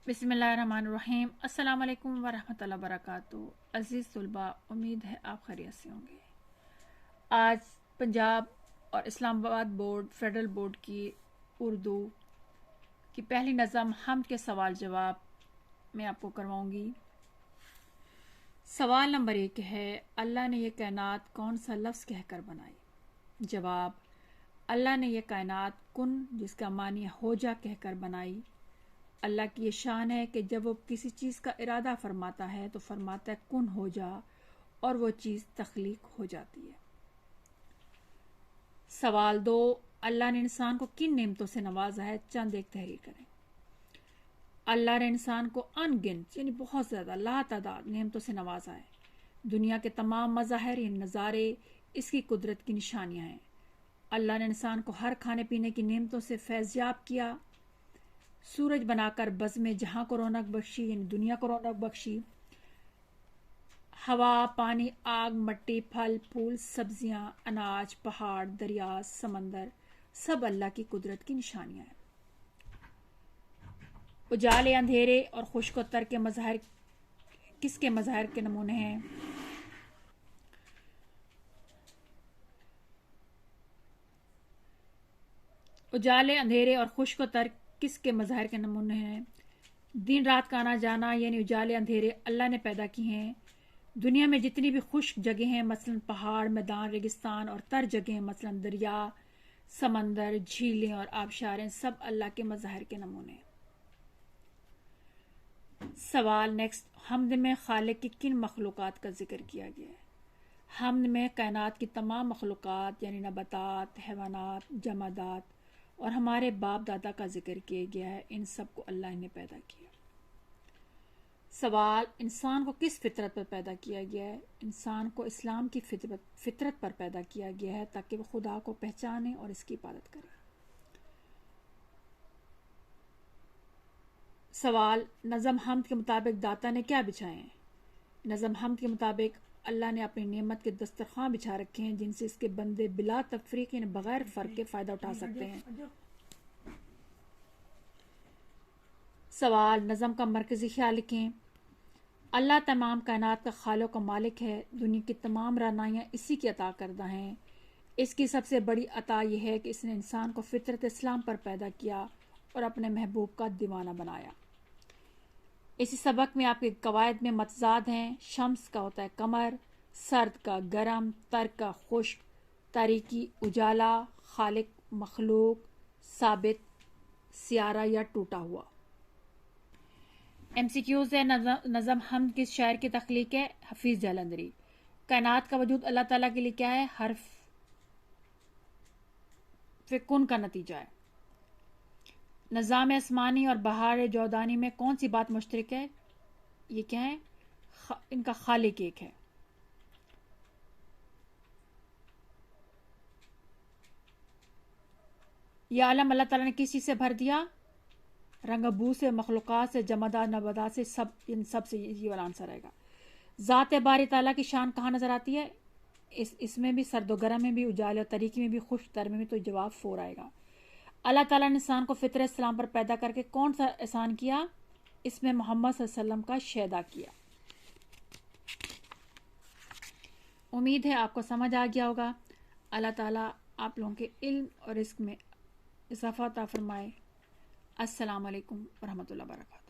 بسم اللہ الرحمن الرحیم۔ السلام علیکم ورحمۃ اللہ وبرکاتہ۔ عزیز طلباء، امید ہے آپ خیریت سے ہوں گے۔ آج پنجاب اور اسلام آباد بورڈ فیڈرل بورڈ کی اردو کی پہلی نظم حمد کے سوال جواب میں آپ کو کرواؤں گی۔ سوال نمبر 1 ہے، اللہ نے یہ کائنات کون سا لفظ کہہ کر بنائی؟ جواب، اللہ نے یہ کائنات کن جس کا معنی ہو جا کہہ کر بنائی۔ اللہ کی یہ شان ہے کہ جب وہ کسی چیز کا ارادہ فرماتا ہے تو فرماتا ہے کن ہو جا، اور وہ چیز تخلیق ہو جاتی ہے۔ سوال 2، اللہ نے انسان کو کن نعمتوں سے نوازا ہے؟ چند ایک تحریر کریں۔ اللہ نے انسان کو ان گنت یعنی بہت زیادہ لا تعداد نعمتوں سے نوازا ہے۔ دنیا کے تمام مظاہر یعنی نظارے اس کی قدرت کی نشانیاں ہیں۔ اللہ نے انسان کو ہر کھانے پینے کی نعمتوں سے فیضیاب کیا، سورج بنا کر بزم جہاں کو رونق بخشی یعنی دنیا کو رونق بخشی۔ ہوا، پانی، آگ، مٹی، پھل پھول، سبزیاں، اناج، پہاڑ، دریا، سمندر سب اللہ کی قدرت کی نشانیاں ہیں۔ اجالے، اندھیرے اور خشک و تر کے مظاہر کس کے مظاہر کے نمونے ہیں؟ اجالے، اندھیرے اور خشک و تر کس کے مظاہر کے نمونے ہیں؟ دن رات کا آنا جانا یعنی اجالے اندھیرے اللہ نے پیدا کی ہیں۔ دنیا میں جتنی بھی خشک جگہیں ہیں مثلا پہاڑ، میدان، ریگستان، اور تر جگہیں مثلا دریا، سمندر، جھیلیں اور آبشاریں سب اللہ کے مظاہر کے نمونے ہیں۔ سوال نیکسٹ، حمد میں خالق کی کن مخلوقات کا ذکر کیا گیا ہے؟ حمد میں کائنات کی تمام مخلوقات یعنی نباتات، حیوانات، جمادات اور ہمارے باپ دادا کا ذکر کیا گیا ہے۔ ان سب کو اللہ نے پیدا کیا۔ سوال، انسان کو کس فطرت پر پیدا کیا گیا ہے؟ انسان کو اسلام کی فطرت پر پیدا کیا گیا ہے تاکہ وہ خدا کو پہچانے اور اس کی عبادت کرے۔ سوال، نظم حمد کے مطابق داتا نے کیا بچھائے ہیں؟ نظم حمد کے مطابق اللہ نے اپنی نعمت کے دسترخوان بچھا رکھے ہیں جن سے اس کے بندے بلا تفریق یعنی بغیر فرق کے فائدہ اٹھا سکتے ہیں۔ سوال، نظم کا مرکزی خیال لکھیں۔ اللہ تمام کائنات کا خالق و مالک ہے۔ دنیا کی تمام رعنائیاں اسی کی عطا کردہ ہیں۔ اس کی سب سے بڑی عطا یہ ہے کہ اس نے انسان کو فطرت اسلام پر پیدا کیا اور اپنے محبوب کا دیوانہ بنایا۔ اسی سبق میں آپ کے قواعد میں متضاد ہیں۔ شمس کا ہوتا ہے قمر، سرد کا گرم، تر کا خشک، تاریکی اجالا، خالق مخلوق، ثابت سیارہ یا ٹوٹا ہوا۔ MCQs ہے، نظم حمد کس شاعر کی تخلیق ہے؟ حفیظ جالندھری۔ کائنات کا وجود اللہ تعالیٰ کے لیے کیا ہے؟ حرف کن کا نتیجہ ہے۔ نظام آسمانی اور بہار جودانی میں کون سی بات مشترک ہے؟ یہ کیا ہے؟ ان کا خالق ایک ہے۔ یہ عالم اللہ تعالیٰ نے کس چیز سے بھر دیا؟ رنگ بو سے، مخلوقات سے، جمادات، نباتات سے، ان سب سے یہ والا آنسر آئے گا۔ ذات باری تعالیٰ کی شان کہاں نظر آتی ہے؟ اس میں بھی، سرد و گرم میں بھی، اجالے اور تاریکی میں بھی، خشک تر میں بھی، تو جواب 4 آئے گا۔ اللہ تعالیٰ نے انسان کو فطرت اسلام پر پیدا کر کے کون سا احسان کیا؟ اس میں محمد صلی اللہ علیہ وسلم کا شیدا کیا۔ امید ہے آپ کو سمجھ آ گیا ہوگا۔ اللہ تعالیٰ آپ لوگوں کے علم اور رزق میں اضافہ عطا فرمائے۔ السلام علیکم ورحمۃ اللہ وبرکاتہ۔